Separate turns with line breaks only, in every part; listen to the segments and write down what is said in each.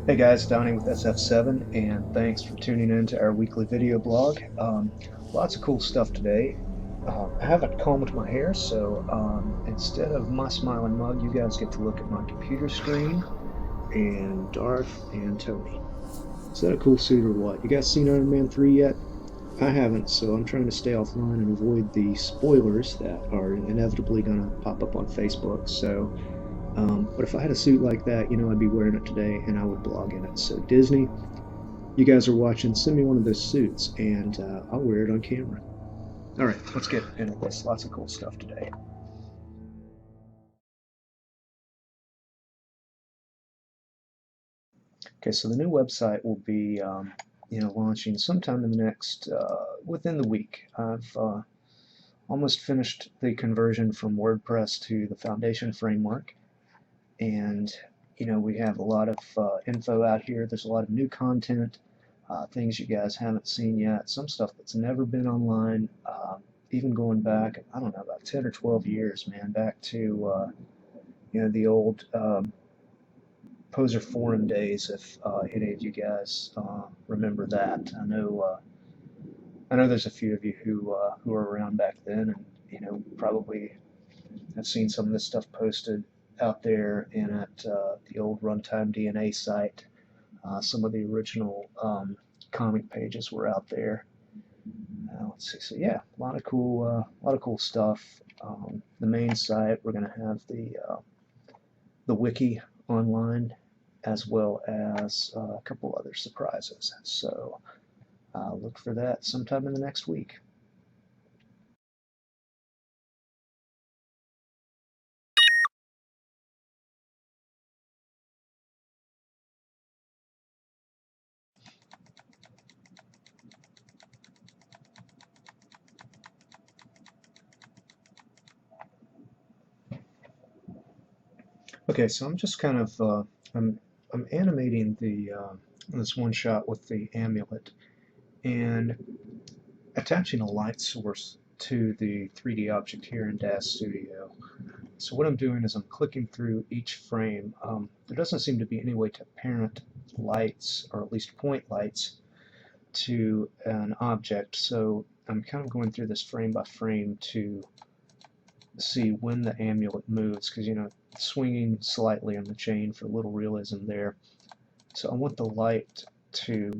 Hey guys, Donnie with SF7, and thanks for tuning in to our weekly video blog. Lots of cool stuff today. I haven't combed my hair, so instead of my smiling mug, you guys get to look at my computer screen and Darth and Tony. Is that a cool suit or what? You guys seen Iron Man 3 yet? I haven't, so I'm trying to stay offline and avoid the spoilers that are inevitably going to pop up on Facebook. But if I had a suit like that, I'd be wearing it today and I would blog in it. So Disney, you guys are watching, send me one of those suits and I'll wear it on camera. All right, let's get into this. Lots of cool stuff today. Okay, so the new website will be, launching sometime in the next, within the week. I've almost finished the conversion from WordPress to the Foundation framework, and we have a lot of info out here. There's a lot of new content, things you guys haven't seen yet, some stuff that's never been online, even going back, I don't know, about 10 or 12 years, man, back to the old Poser forum days, if any of you guys remember that. I know there's a few of you who were around back then, and probably have seen some of this stuff posted out there and at the old Runtime DNA site. Some of the original comic pages were out there. Let's see. So yeah, a lot of cool stuff. The main site, we're going to have the wiki online, as well as a couple other surprises. So look for that sometime in the next week. Okay, so I'm just kind of I'm animating the this one shot with the amulet and attaching a light source to the 3D object here in DAZ Studio. So what I'm doing is I'm clicking through each frame. There doesn't seem to be any way to parent lights, or at least point lights, to an object, so I'm kind of going through this frame by frame to see when the amulet moves, because swinging slightly on the chain for a little realism there. So I want the light to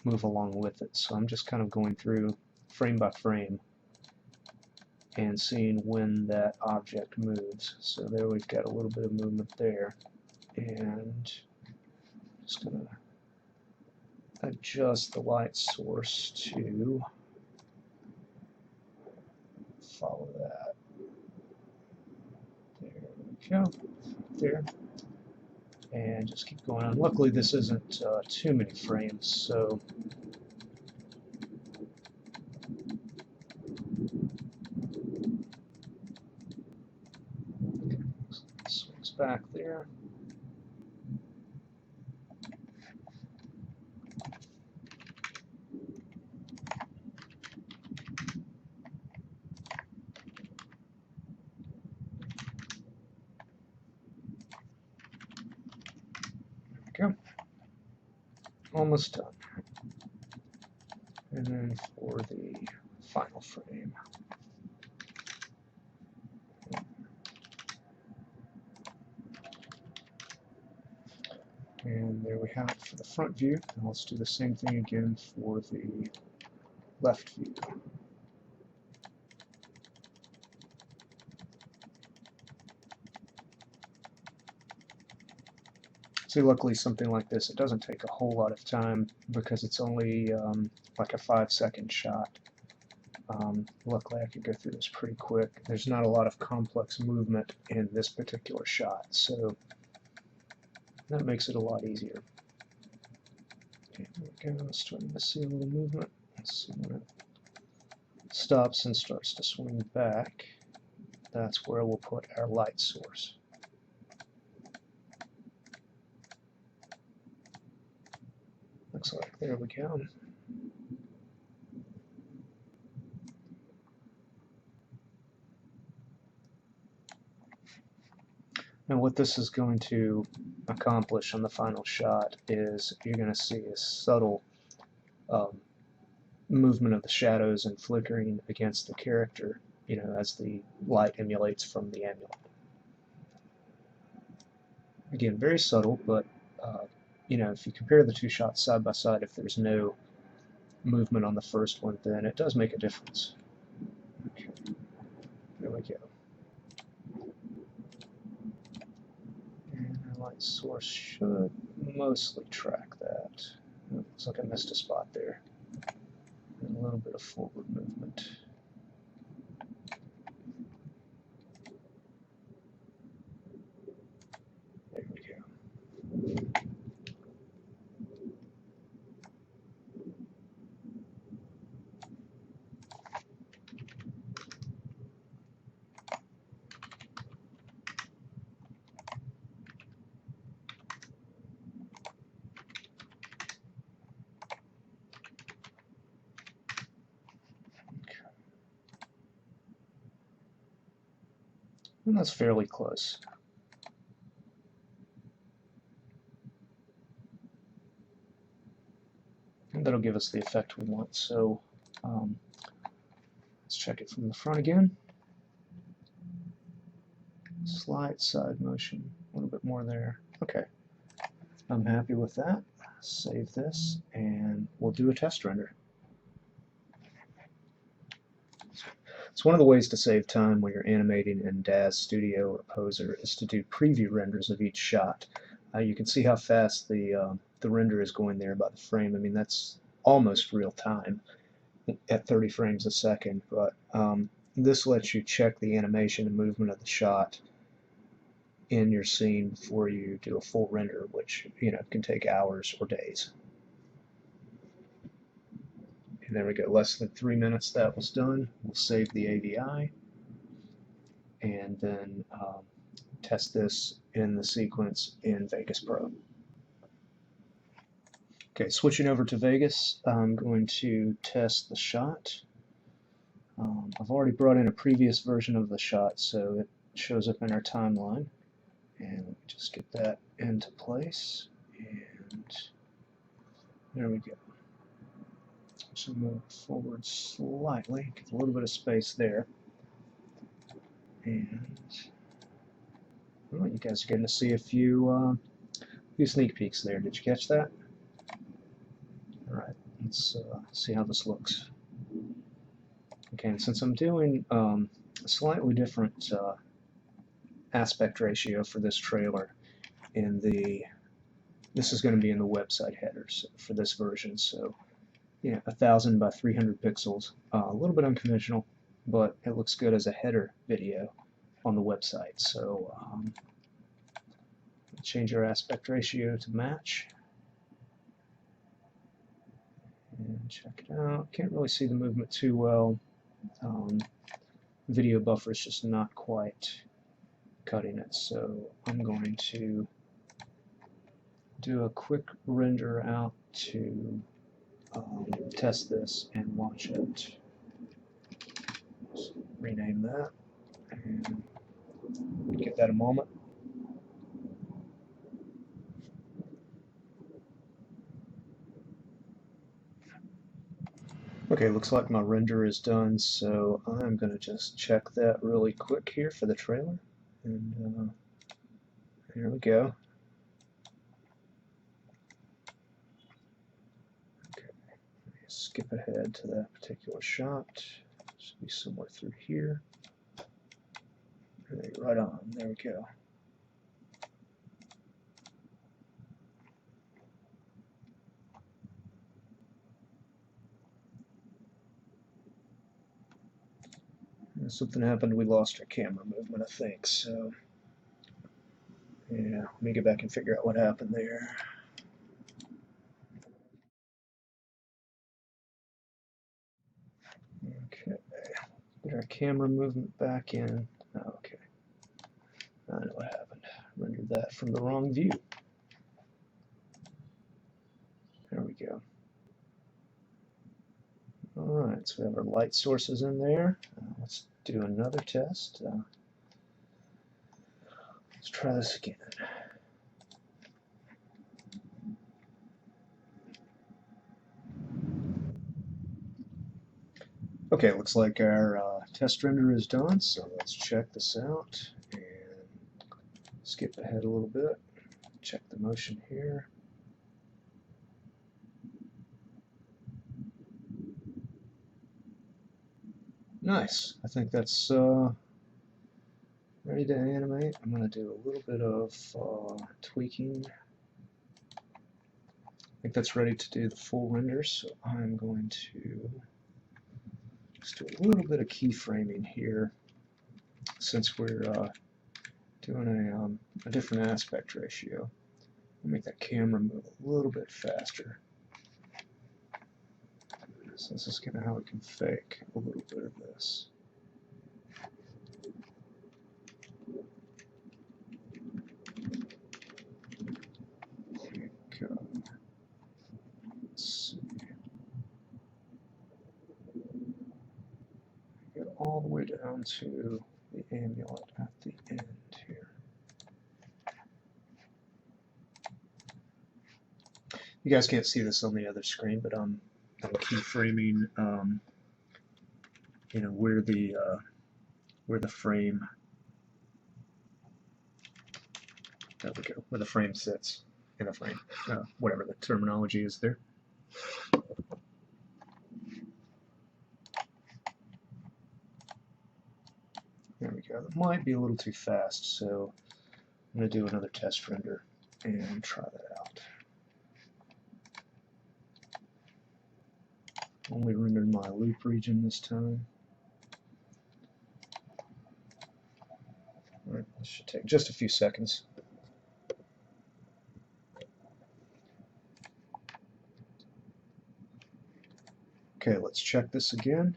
move along with it, so I'm just kind of going through frame by frame and seeing when that object moves. So there we've got a little bit of movement there, and just going to adjust the light source to follow that. There we go. There. And just keep going on. Luckily this isn't too many frames, so swings back there. There we go. Almost done. And then for the final frame. And there we have it for the front view. And let's do the same thing again for the left view. See, luckily something like this, it doesn't take a whole lot of time because it's only like a 5-second shot. Luckily I could go through this pretty quick. There's not a lot of complex movement in this particular shot, so that makes it a lot easier. Okay, there we go, starting to see a little movement. Let's see when it stops and starts to swing back. That's where we'll put our light source. Looks like there we go. Now what this is going to accomplish on the final shot is you're going to see a subtle um, movement of the shadows and flickering against the character, as the light emulates from the amulet. Again, very subtle, but if you compare the two shots side by side, if there's no movement on the first one, then it does make a difference. Okay, there we go. And our light source should mostly track that. Looks like I missed a spot there. And a little bit of forward movement. There we go. And that's fairly close. And that'll give us the effect we want. So let's check it from the front again. Slight side motion, a little bit more there. Okay, I'm happy with that. Save this, and we'll do a test render. So one of the ways to save time when you're animating in DAZ Studio or Poser is to do preview renders of each shot. You can see how fast the render is going there by the frame. I mean, that's almost real time at 30 frames a second, but this lets you check the animation and movement of the shot in your scene before you do a full render, which can take hours or days. And there we go, less than 3 minutes that was done. We'll save the AVI and then test this in the sequence in Vegas Pro. Okay, switching over to Vegas, I'm going to test the shot. I've already brought in a previous version of the shot, so it shows up in our timeline. And let me just get that into place. And there we go. So move forward slightly, get a little bit of space there. And well, you guys are getting to see a few sneak peeks there. Did you catch that? All right, let's see how this looks. Okay, and since I'm doing a slightly different aspect ratio for this trailer, this is going to be in the website headers for this version. So 1000 by 300 pixels, a little bit unconventional, but it looks good as a header video on the website. So change our aspect ratio to match and check it out. Can't really see the movement too well. Video buffer is just not quite cutting it, so I'm going to do a quick render out to test this and watch it. Just rename that and give that a moment. Okay, looks like my render is done, so I'm going to just check that really quick here for the trailer. And here we go. Okay, skip ahead to that particular shot. Should be somewhere through here. Right on, there we go. Something happened, we lost our camera movement, I think, so yeah, let me get back and figure out what happened there. Okay, get our camera movement back in. Oh, okay, I know what happened. Rendered that from the wrong view. There we go. Alright, so we have our light sources in there. Let's do another test. Let's try this again. Okay, looks like our test render is done, so let's check this out and skip ahead a little bit. Check the motion here. Nice. I think that's ready to animate. I'm going to do a little bit of tweaking. I think that's ready to do the full render, so I'm going to just do a little bit of keyframing here since we're doing a different aspect ratio. I'll make that camera move a little bit faster. So this is kind of how we can fake a little bit of this. Let's see. Get all the way down to the amulet at the end here. You guys can't see this on the other screen, but I'm keyframing, you know, where the frame, there we go, where the frame sits in a frame, whatever the terminology is there. There we go. That might be a little too fast, so I'm going to do another test render and try that out. Only rendered my loop region this time. Alright, this should take just a few seconds. Okay, let's check this again.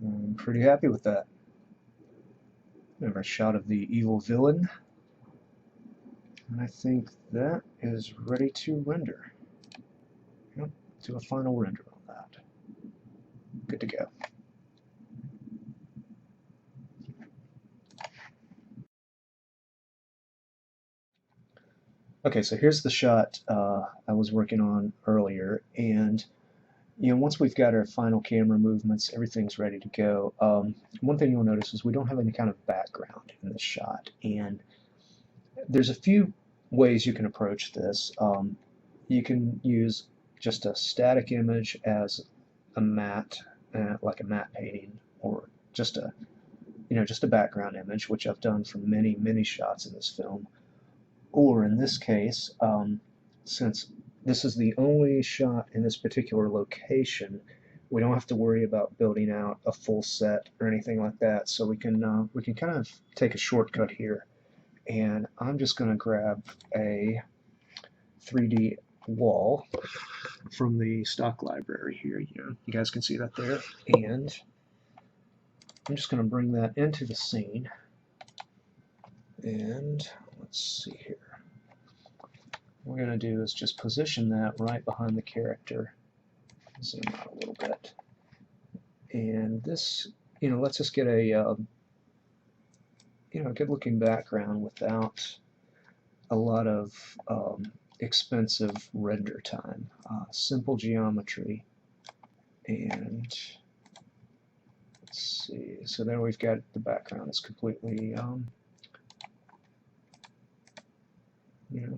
I'm pretty happy with that. We have our shot of the evil villain. And I think that is ready to render. Yep, do a final render on that. Good to go. Okay, so here's the shot I was working on earlier, and you know, once we've got our final camera movements, everything's ready to go. One thing you'll notice is we don't have any kind of background in this shot, and there's a few ways you can approach this. You can use just a static image as a matte, like a matte painting, or just a just a background image, which I've done for many shots in this film. Or in this case, since this is the only shot in this particular location, we don't have to worry about building out a full set or anything like that. So we can kind of take a shortcut here, and I'm just going to grab a 3D wall from the stock library here. You guys can see that there, and I'm just going to bring that into the scene. And let's see here. What we're going to do is just position that right behind the character. Zoom out a little bit. And this, lets us get a, good looking background without a lot of expensive render time. Simple geometry. And let's see, so there we've got the background is completely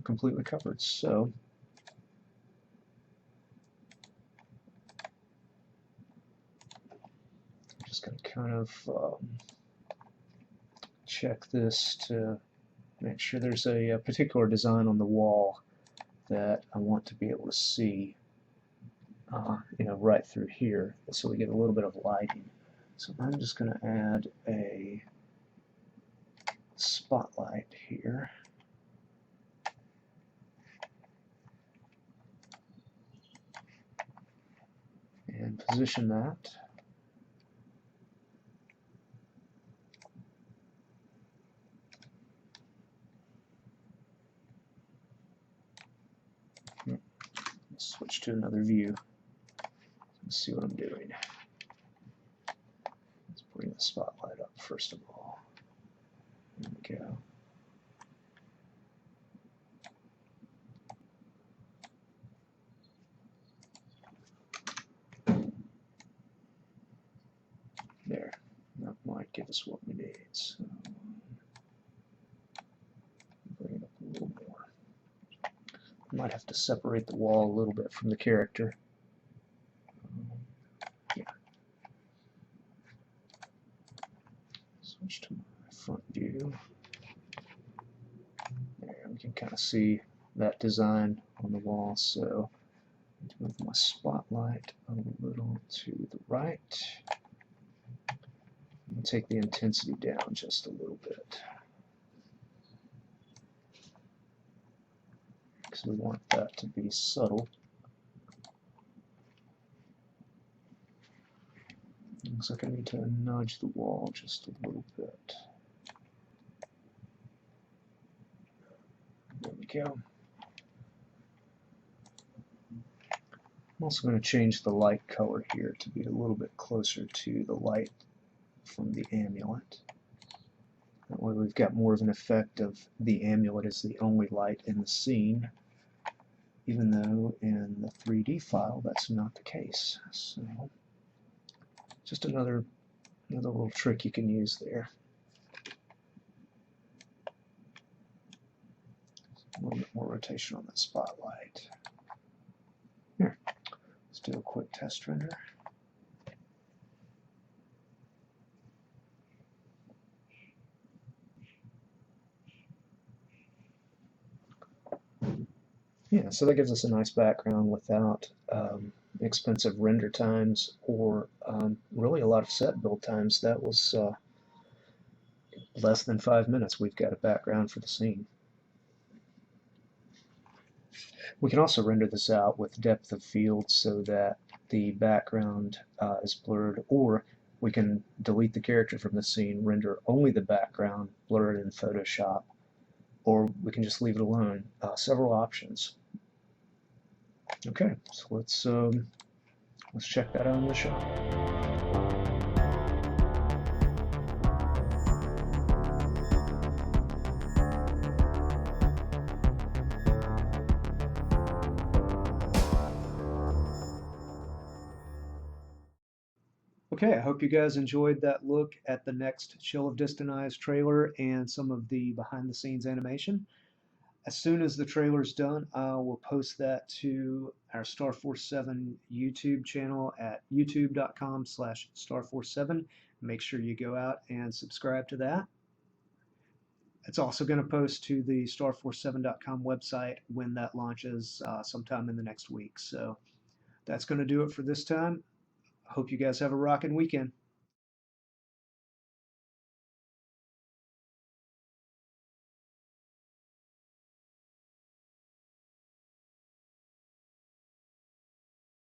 completely covered. So I'm just going to kind of check this to make sure there's a particular design on the wall that I want to be able to see right through here, so we get a little bit of lighting. So I'm just going to add a spotlight here. And position that. Let's switch to another view. Let's see what I'm doing. the spotlight up first of all. There we go. There, that might give us what we need. So bring it up a little more. Might have to separate the wall a little bit from the character. Yeah. Switch to my front view. There, we can kind of see that design on the wall. So move my spotlight a little to the right. And take the intensity down just a little bit, because we want that to be subtle. Looks like I need to nudge the wall just a little bit. There we go. I'm also going to change the light color here to be a little bit closer to the light from the amulet. That way we've got more of an effect of the amulet as the only light in the scene, even though in the 3D file that's not the case. So just another little trick you can use there. A little bit more rotation on that spotlight. Here, let's do a quick test render. Yeah, so that gives us a nice background without expensive render times or really a lot of set build times. That was less than 5 minutes. We've got a background for the scene. We can also render this out with depth of field so that the background is blurred, or we can delete the character from the scene, render only the background, blur it in Photoshop, or we can just leave it alone. Several options. Okay, so let's check that out in the shop. Okay, I hope you guys enjoyed that look at the next Chill of Distant Eyes trailer and some of the behind-the-scenes animation. As soon as the trailer's done, I will post that to our Star Force 7 YouTube channel at youtube.com/Star47. Make sure you go out and subscribe to that. It's also going to post to the Star47.com website when that launches sometime in the next week. So that's going to do it for this time. I hope you guys have a rockin' weekend.